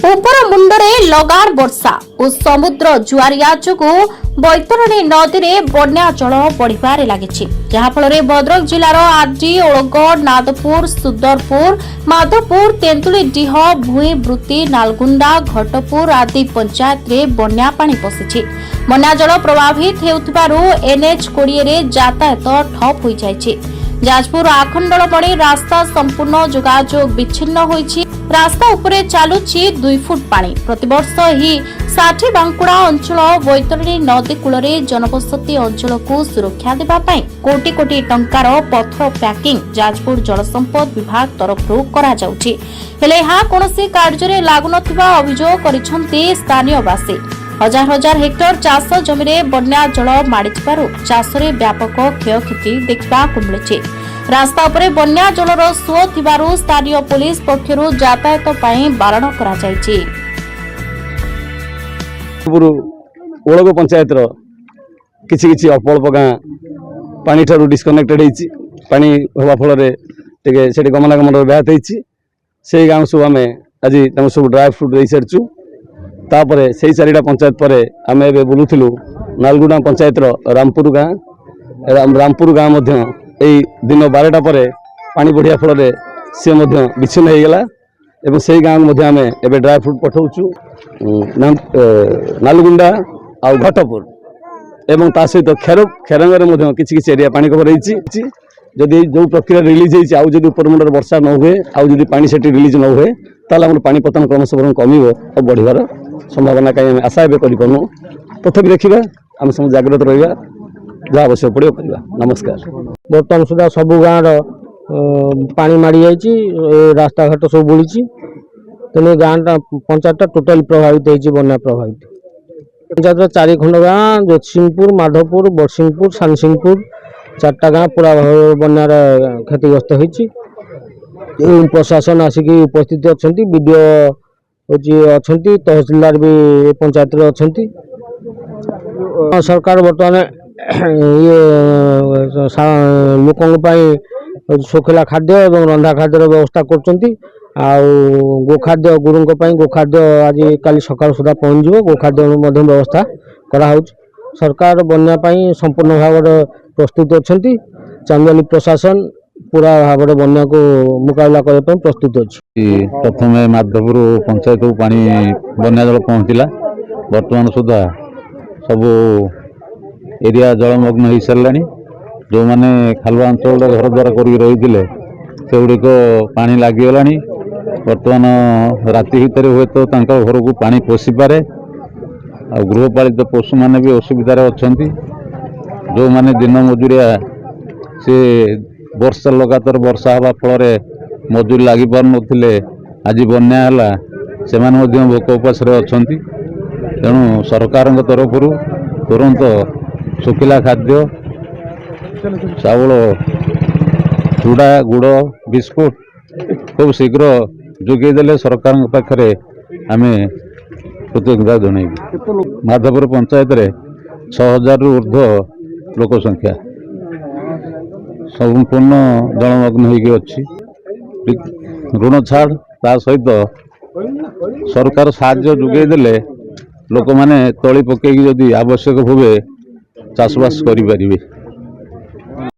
ଉପର ମୁଣ୍ଡରେ ଲଗାଣ ବର୍ଷା ଓ ସମୁଦ୍ର ଜୁଆରିଆ ଯୋଗୁଁ ବୈତରଣୀ ନଦୀରେ ବନ୍ୟା ଜଳ ବଢିବାରେ ଲାଗିଛି, ଯାହାଫଳରେ ଭଦ୍ରକ ଜିଲ୍ଲାର ଆର୍ଡି, ଓଳଗଡ଼, ନାଦପୁର, ସୁଦରପୁର, ମାଧପୁର, ତେନ୍ତୁଳିଡିହ, ଭୂଇଁ ବୃତ୍ତି, ନାଲଗୁଣ୍ଡା, ଘଟପୁର ଆଦି ପଞ୍ଚାୟତରେ ବନ୍ୟା ପାଣି ପଶିଛି। ବନ୍ୟା ଜଳ ପ୍ରଭାବିତ ହେଉଥିବାରୁ NH20 ରେ ଯାତାୟାତ ଠପ୍ ହୋଇଯାଇଛି। ଯାଜପୁର ଆଖଣ୍ଡଳମଣି ରାସ୍ତା ସମ୍ପୂର୍ଣ୍ଣ ଯୋଗାଯୋଗ ବିଚ୍ଛିନ୍ନ ହୋଇଛି। ରାସ୍ତା ଉପରେ ଚାଲୁଛି 2 ଫୁଟ ପାଣି। ପ୍ରତିବର୍ଷ ଏହି ଷାଠିବାଙ୍କୁଡ଼ା ଅଞ୍ଚଳ ବୈତରଣୀ ନଦୀ କୂଳରେ ଜନବସତି ଅଞ୍ଚଳକୁ ସୁରକ୍ଷା ଦେବା ପାଇଁ କୋଟି କୋଟି ଟଙ୍କାର ପଥର ପ୍ୟାକିଂ ଯାଜପୁର ଜଳସମ୍ପଦ ବିଭାଗ ତରଫରୁ କରାଯାଉଛି, ହେଲେ ଏହା କୌଣସି କାର୍ଯ୍ୟରେ ଲାଗୁନଥିବା ଅଭିଯୋଗ କରିଛନ୍ତି ସ୍ଥାନୀୟବାସୀ। ହଜାର ହଜାର ହେକ୍ଟର ଚାଷ ଜମିରେ ବନ୍ୟା ଜଳ ମାଡ଼ିଥିବାରୁ ଚାଷରେ ବ୍ୟାପକ କ୍ଷୟକ୍ଷତି ଦେଖିବାକୁ ମିଳିଛି। ରାସ୍ତା ଉପରେ ବନ୍ୟା ଜଳର ସୁଅ ଥିବାରୁ ସ୍ଥାନୀୟ ପୁଲିସ ପକ୍ଷରୁ ଯାତାୟାତ ପାଇଁ ବାରଣ କରାଯାଇଛି। ଓଳଗ ପଞ୍ଚାୟତର କିଛି କିଛି ଅଳ୍ପ ଅଳ୍ପ ଗାଁ ପାଣି ଠାରୁ ଡିସ୍କନେକ୍ଟେଡ ହେଇଛି। ପାଣି ହେବା ଫଳରେ ଟିକେ ସେଠି ଗମନାଗମନର ବ୍ୟାହତ ହେଇଛି। ସେଇ ଗାଁ ସବୁ ଆମେ ଆଜି ତାଙ୍କୁ ସବୁ ଡ୍ରାଏ ଫ୍ରୁଟ୍ ଦେଇସାରିଛୁ। ତାପରେ ସେଇ 4ଟା ପଞ୍ଚାୟତ ପରେ ଆମେ ଏବେ ବୁଲୁଥିଲୁ ନାଲଗୁଡ଼ା ପଞ୍ଚାୟତର ରାମପୁର ଗାଁ ମଧ୍ୟ এই দিন 12টা ପରେ ପାଣି ବଢ଼ିବା ଫଳରେ ସେ ମଧ୍ୟ ବିଚ୍ଛିନ୍ନ ହୋଇଗଲା ଏବଂ ସେଇ ଗାଁକୁ ମଧ୍ୟ ଆମେ ଏବେ ଡ୍ରାଏ ଫ୍ରୁଟ୍ ପଠାଉଛୁ। ନାଲଗୁଣ୍ଡା ଆଉ ଘଟପୁର ଏବଂ ତା ସହିତ ଖେରଙ୍ଗରେ ମଧ୍ୟ କିଛି କିଛି ଏରିଆ ପାଣି କଭର ହେଇଛି। ଯଦି ଯେଉଁ ପ୍ରକ୍ରିୟା ରିଲିଜ୍ ହେଇଛି ଆଉ ଯଦି ଉପରମୁଣ୍ଡରେ ବର୍ଷା ନ ହୁଏ ଆଉ ଯଦି ପାଣି ସେଠି ରିଲିଜ୍ ନ ହୁଏ ତାହେଲେ ଆମର ପାଣି ପତନ କ୍ରମଶଃ କମିବ ଆଉ ବଢ଼ିବାର ସମ୍ଭାବନା କାହିଁ ଆମେ ଆଶା ଏବେ କରିପାରୁନୁ। ତଥାପି ଦେଖିବା ଆମେ ସମସ୍ତେ ଜାଗ୍ରତ ରହିବା, ଯାହା ଆବଶ୍ୟକ ପଡ଼ିବ କରିବା। ନମସ୍କାର। ବର୍ତ୍ତମାନ ସୁଦ୍ଧା ସବୁ ଗାଁର ପାଣି ମାଡ଼ି ଯାଇଛି, ରାସ୍ତାଘାଟ ସବୁ ବୁଡ଼ିଛି। ତେଣୁ ଗାଁଟା ପଞ୍ଚାୟତଟା ଟୋଟାଲି ପ୍ରଭାବିତ ହେଇଛି, ବନ୍ୟା ପ୍ରଭାବିତ। ପଞ୍ଚାୟତର 4 ଖଣ୍ଡ ଗାଁ ଜ୍ୟୋତିସିଂହପୁର, ମାଧପୁର, ବଡ଼ସିଂହପୁର, ସାନସିଂହପୁର 4ଟା ଗାଁ ପୁରା ବନ୍ୟାର କ୍ଷତିଗ୍ରସ୍ତ ହେଇଛି। ପ୍ରଶାସନ ଆସିକି ଉପସ୍ଥିତ ଅଛନ୍ତି, ବିଡ଼ିଓ ଅଛନ୍ତି, ତହସିଲଦାର ବି ପଞ୍ଚାୟତରେ ଅଛନ୍ତି। ସରକାର ବର୍ତ୍ତମାନ ଲୋକଙ୍କ ପାଇଁ ଶୁଖିଲା ଖାଦ୍ୟ ଏବଂ ରନ୍ଧା ଖାଦ୍ୟର ବ୍ୟବସ୍ଥା କରୁଛନ୍ତି। ଆଉ ଗୋଖାଦ୍ୟ ଗୁରୁଙ୍କ ପାଇଁ ଗୋଖାଦ୍ୟ ଆଜି କାଲି ସକାଳ ସୁଦ୍ଧା ପହଞ୍ଚିଯିବ। ଗୋଖାଦ୍ୟ ମଧ୍ୟ ବ୍ୟବସ୍ଥା କରାହେଉଛି। ସରକାର ବନ୍ୟା ପାଇଁ ସମ୍ପୂର୍ଣ୍ଣ ଭାବରେ ପ୍ରସ୍ତୁତ ଅଛନ୍ତି। ଚାନ୍ଦବାଲି ପ୍ରଶାସନ ପୁରା ଭାବରେ ବନ୍ୟାକୁ ମୁକାବିଲା କରିବା ପାଇଁ ପ୍ରସ୍ତୁତ ଅଛି। ପ୍ରଥମେ ମାଧପୁର ପଞ୍ଚାୟତକୁ ପାଣି ବନ୍ୟା ଜଳ ପହଞ୍ଚିଲା। ବର୍ତ୍ତମାନ ସୁଦ୍ଧା ସବୁ ଏରିଆ ଜଳମଗ୍ନ ହୋଇସାରିଲାଣି। ଯେଉଁମାନେ ଖାଲୁଆ ଅଞ୍ଚଳରେ ଘର ଦ୍ୱାର କରିକି ରହିଥିଲେ ସେଗୁଡ଼ିକ ପାଣି ଲାଗିଗଲାଣି। ବର୍ତ୍ତମାନ ରାତି ଭିତରେ ହୁଏତ ତାଙ୍କ ଘରକୁ ପାଣି ପଶିପାରେ। ଆଉ ଗୃହପାଳିତ ପଶୁମାନେ ବି ଅସୁବିଧାରେ ଅଛନ୍ତି। ଯେଉଁମାନେ ଦିନ ମଜୁରିଆ ସେ ଲଗାତାର ବର୍ଷା ହେବା ଫଳରେ ମଜୁରୀ ଲାଗିପାରୁନଥିଲେ, ଆଜି ବନ୍ୟା ହେଲା, ସେମାନେ ମଧ୍ୟ ଭୋକ ଉପାସରେ ଅଛନ୍ତି। ତେଣୁ ସରକାରଙ୍କ ତରଫରୁ ତୁରନ୍ତ ଶୁଖିଲା ଖାଦ୍ୟ, ଚାଉଳ, ଚୁଡ଼ା, ଗୁଡ଼, ବିସ୍କୁଟ ଖୁବ୍ ଶୀଘ୍ର ଯୋଗାଇ ଦେଲେ ସରକାରଙ୍କ ପାଖରେ ଆମେ କୃତଜ୍ଞତା ଜଣାଇବୁ। ମାଧପୁର ପଞ୍ଚାୟତରେ 6000ରୁ ଉର୍ଦ୍ଧ୍ୱ ଲୋକ ସଂଖ୍ୟା ସମ୍ପୂର୍ଣ୍ଣ ଜଳମଗ୍ନ ହୋଇକି ଅଛି। ଋଣ ଛାଡ଼ ତା ସହିତ ସରକାର ସାହାଯ୍ୟ ଯୋଗାଇ ଦେଲେ ଲୋକମାନେ ତଳି ପକାଇକି ଯଦି ଆବଶ୍ୟକ ହୁଏ ଚାଷବାସ କରିପାରିବେ।